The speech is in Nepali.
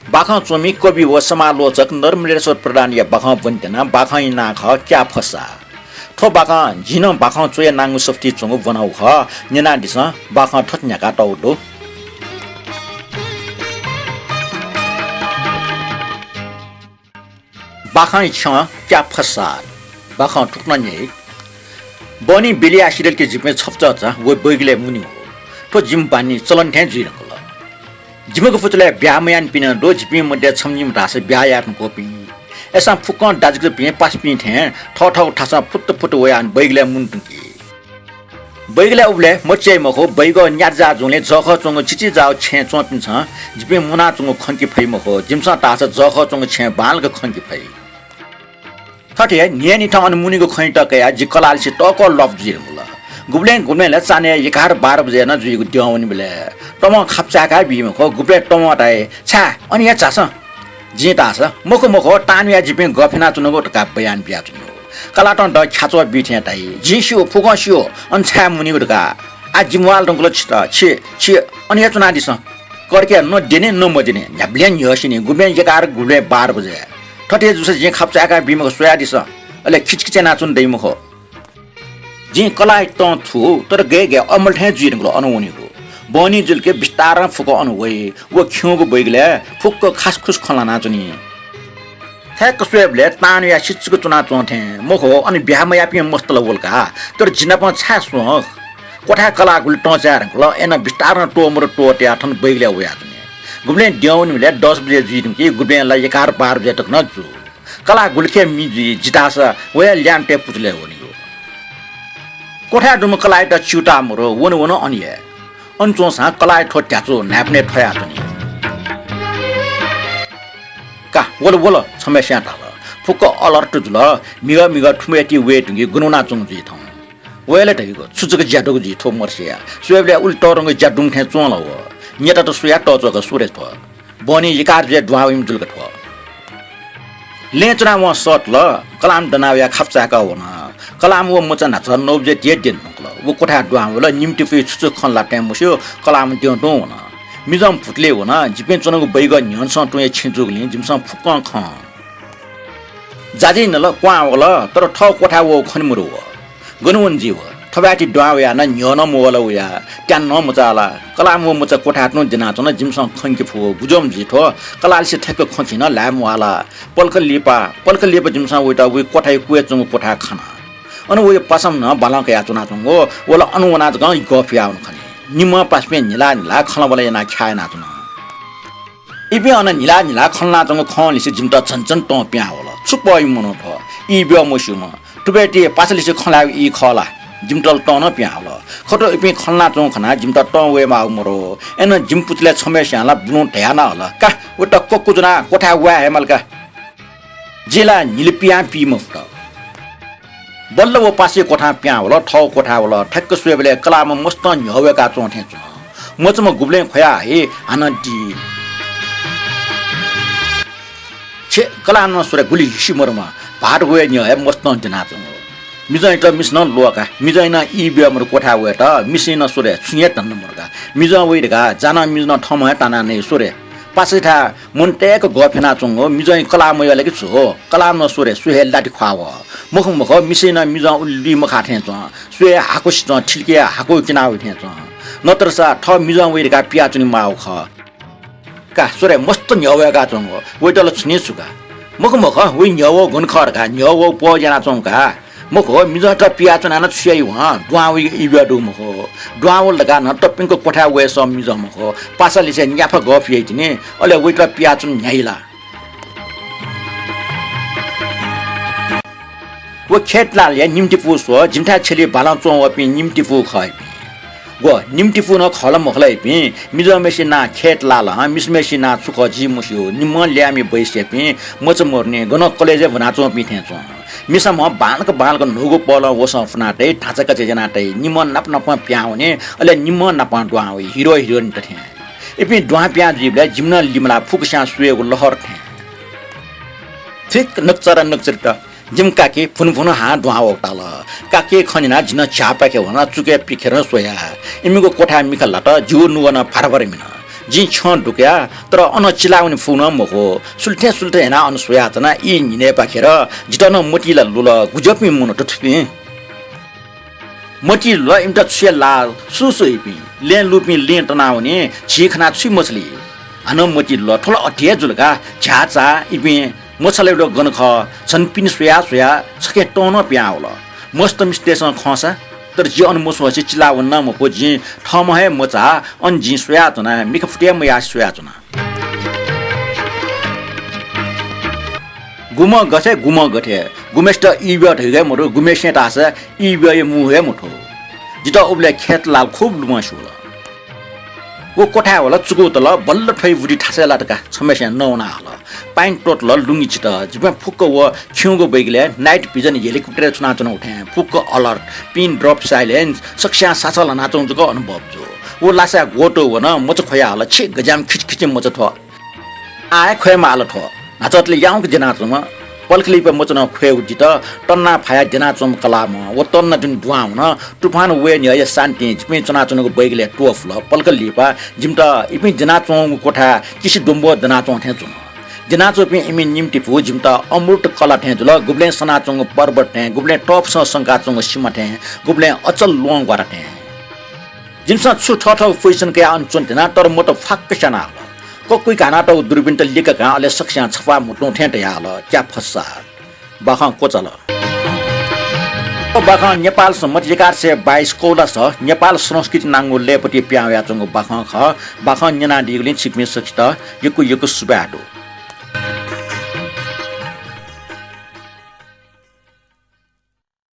बाखा चोमी कवि व समालोचक नर्मदेश्वर प्रधान या बाखा बन्तेना बाखा ना ख क्या फसा थो बाखा जिन बाखा चोय नांगु सफ्टी चोंगु बनाउ ख नेना दिस बाखा ठट्न्या का टाउडो बाखा छ क्या फसा बाखा ठुक्न नि बनी बिलिया सिरल के जिपमे छप्चा छ वो बैगले मुनि हो तो जिम पानी चलन ठ्यान जुइरको जिमको फुचले ब्यामयान पिन दो जिपि मध्ये छमजिम रासे ब्यायान कोपी एसा फुकन दाजको पिए पास पिन थे ठौ ठासा फुट वयान बैगले मुन्टुकी बैगले उबले मचे मखो बैगो न्याजा जुले जख चंग चिचि जाउ छे चोपिन छ जिपि मुना चंग खन्की फै मखो जिमसा तास जख चंग छे बालको खन्की फै थटे नियनि ठाउन मुनिको खैटकया जि कलालसी टको लफ जिरमुला गुब्ले चाने 11-12 बजे न जुइको द्याउनी बेले टम खाप्चाका बिम खो गुब्ले टमाटाए छा अनि या चास जे तास मखो टानिया जिपे गफेना चुनको टका बयान बिया चुनो कलाटन द ख्याचो बिथे ताई जिसु फुगसियो अन छा मुनिको टका आ जिमवाल रंगलो छ अनि या चुना दिस करके न देने न मदिने न्याब्लेन यसिने गुब्ले 11-12 बजे ठटे जुस जे खाप्चाका बिम सोया दिस अले खिचखिचना चुन दै मखो जी कलाई त छु तर गे अमल ठे जिरको अनुवनीको बनी जुलके विस्तार फुको अनुवय वो खिउको बैगले फुक्क खासखुस खला नाचुनी थ्याक स्वेबले तान या सिचको चुना चोथे मखो अनि बिहामा यापि मस्त लवलका तर जिनाप छास कोठा कला गुल टचार ल एन विस्तार टोमर टोटे आठन बैगले वया जुनी गुब्ले द्याउनीले 10 बजे जिरु कि गुब्लेलाई 11-12 बजे तक नजु कला गुलके मिजी जितास वया ल्यान्टे पुजले होनी कोठा डुम कलाइ त चिउटा मरो वन अनिए अनचोसा कलाइ ठो ट्याचो नाप्ने ठया तनी का वल समस्या त फुक अलर्ट जुल मिगा ठुमेटी वेटुगी गुनुना चुङ जि थौ वेले तगो सुचक ज्याटो जि थो मर्सिया सुएबले उल्टो रंग ज्याडुङ थे चोला हो नेटा त सुया टचो सुरेश थो बनी यकार जे दुवाइम जुल थो लेचना म सट ल कलाम दनावया खप्चाका होना कलाम वो मचा नाच नौजे दिन वो कोठा दुआवला निम्ति फे छुच खनला टाइम मुस्यो कलाम त्यो दो न मिजम फुटले हो न जिपे चनको बैग न्यनस टुए छिजुगले जिमसम फुक्क ख जाजि नल क्वावला तर ठ कोठा वो खनमुरो गनुवन जीव थबाटी दुआवया न न्यन मोला उया ट्यान न मचाला कलाम वो मचा कोठा नु जना चन जिमसम खंके फु बुजम जिथो कलालसे ठेक खचिन लामवाला पल्कल लिपा जिमसम उटा उ कोठा कुए चंगु कोठा खाना अनि वो पसम न बालक या चुना चंगो वला अनुवना ग गफिया उन खनि निम पासमे निला खलबले ना खाय ना चुना इबे अन निला खलना चंगो खलिसे जिमटा छनछन ट प्या होला छुपइ मनो थ इ ब्य मसुम टुबेटी पासलिसे खला इ खला जिमटल ट न प्या होला खटो इबे खलना चंग खना जिमटा ट वे मा मरो एन जिमपुतले छमेस्याला बुनु ढ्याना होला का उटा कोकुजना कोठा वा हेमलका जिला निलपिया पिमफ्ट बल्ल वो पासे कोठा प्या होला ठौ कोठा होला ठक्क सुएबले कलाम मस्त न्यवेका चोथे छ मचम गुब्ले खया हे आनन्दी छे कलाम न सुरे गुली सिमरमा भाट गए न्य हे मस्त जना छ मिजै त मिस्न लोका मिजै न इ बेमर कोठा वे त मिसिन सुरे छुये तन्न मरगा मिज वइरगा जाना मिजन ठमा ताना नै सुरे पासेठा मुन्टेको गफेना चंगो मिजै कलाम यले कि छु कलाम न सुरे सुहेल दाटी ख्वाव मुख मिसिन मिज उल्ली मखा थे छ सुए हाकुस त ठिलके हाकु किनाउ थे छ नत्र सा ठ मिज वइरगा पिया चुनि माउ ख का सुरे मस्त न्यवेगा चंगो वइटल छुने सुगा मुख उ न्यवो गुन खरगा न्यवो प जना चंगा मुख मिज त पिया चना न छुइ व दुआउ इबडु मुख दुआउ लगा न टपिङको कोठा वे सम मिज मुख पासलिसे न्याफ गफिए तिने अले वइट पिया चुन न्याइला वो खेतलाल या निम्तिपु सो जिमठा छेली बाला चों वपि निम्तिपु खै गो निम्तिपु न खलम मखलै पि मिजमेसी ना खेतलाल मिसमेसी ना सुख जी मुस्यो निम ल्यामी बैसे पि मच मर्ने गन कलेजे भना चों पि थे चों मिसम बालको नुगो पल वस फनाटे ठाचका जेनाटे निम नप प्याउने अले निम नप दुआउ हिरोइन त थे इपि दुआ प्या जीवले जिमन लिमला फुकसा सुएगो लहर थे ठीक नक्चर त जिम काके फुन हा दुआउ टाल काके खनिना जिन चापा के होना चुके पिखेर सोया इमिको कोठा मिखला त जिउ नुवन फारबर मिन जी छ ढुक्या तर अन चिलाउने फुन मखो सुल्थे हेना अन सोयातना इ निने पाखेर जिटन मोटीला लुल गुजपि मुन टथपि मोटी ल इमटा छ्या लाल सुसुइपि लेन लुपि लेन तनाउने छिखना छि मछली अन मोटी ल ठोल अटिया जुलका झाचा इपि मछले ड गन ख छन पिन सोया छके टन प्याउल मस्त मिस्टेसन खसा तर जी अनुमोस वछि चिलावन न मको जी ठम हे मचा अन जी सोया तना मिख फुटिया मया सोया तना गुम गथे गुमेस्ट इब्या ठगे मरो गुमेसे तास इब्या मुहे मुठो जिता उबले खेत लाल खूब लुमसुल वो कोठा होला चुको तल बल्ल ठै बुडी ठासे लाटका समस्या नहुना होला पाइन टोट ल लुंगी चित जिबे फुक्क व खिउगो बैगले नाइट भिजन हेलिकप्टर चुना उठे फुक्क अलर्ट पिन ड्रप साइलेन्स सक्ष्या सासल नाचौं जको अनुभव जो वो लासा गोटो वन मच खोया होला छि गजाम खिचखिच मच थ आए खोय माल थ नाचतले याउक जनाचुम पल्खली पे मचन खोय उजित टन्ना फाया जनाचुम कलाम व तन्ना जुन दुआउन तुफान वे नि या शान्ति जिपे चनाचुनको बैगले टोफ ल पल्कली पा जिमटा इपि जनाचुङ कोठा किसी डुम्बो जनाचुङ थेचु जनाचु पे इमि निम्ति पु जिमटा अमृत कला थे जुल गुब्ले सनाचुङ पर्वत थे गुब्ले टप स संकाचुङ सीमा थे गुब्ले अचल लोङ गरा थे जिमसा छु ठ पोजिसन के अनचुन तना तर म त फाक्क सना कोई खाना त दुर्बिन त लिक का अले सक्स्या छपा मुटो ठेट याल क्या फसा बाखा कोचल बाखा नेपाल मध्यकार से 22 कोला छ नेपाल संस्कृति नांगो लेपटी प्याया चंगो बाखा ख बाखा न्याना दिगलिन छिकमे सकित यको सुबाडो